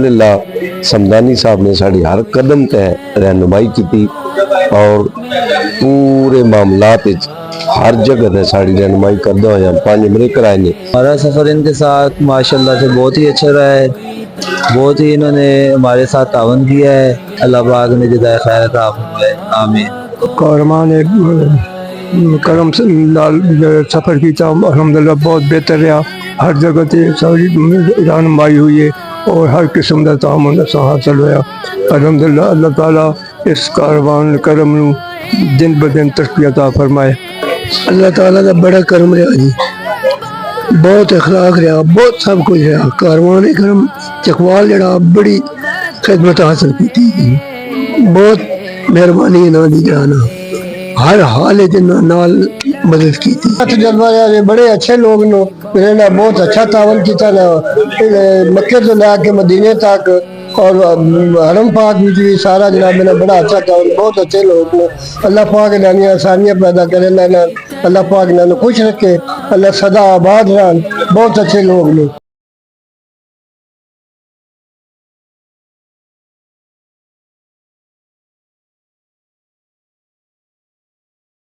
الحمدللہ سمدانی صاحب نے ساری ہر قدم تے رہنمائی کی اور پورے معاملات ہر جگہ تے ساری رہنمائی کرتا ہوا 5 امریک کرائے نے۔ ہمارا سفر ان کے ساتھ ماشاءاللہ سے بہت ہی اچھا رہا ہے، بہت ہی انہوں نے ہمارے ساتھ تعاون کیا ہے، اللہ پاک نے جزائے خیر عطا فرمائے، آمین۔ کارمان کرم سے لال سفر کیا الحمدللہ بہت بہتر رہا، ہر جگہ تے ساری رہنمائی ہوئی ہے اور ہر قسم کا تعاون حاصل ہوا الحمدللہ۔ اللہ تعالیٰ اس کاروان کرم نو دن بدن ترقی عطا فرمائے۔ اللہ تعالیٰ کا بڑا کرم رہا جی، بہت اخلاق رہا، بہت سب کچھ رہا۔ کاروان کرم چکوال جڑا بڑی خدمت حاصل کی تھی، بہت مہربانی انہوں دی جانا، ہر حال نال مدد کی تھی۔ جلوہ بڑے اچھے لوگ نو بہت اچھا تعاون کیتا نا، مکے تو لے کے مدینے تک اور حرم پاک بھی سارا جناب نے بڑا اچھا تعاون، بہت اچھے لوگ نے۔ اللہ پاک انہیں آسانیاں پیدا کرے، اللہ پاک انہیں خوش رکھے، اللہ سدا آباد رہن، بہت اچھے لوگ نے۔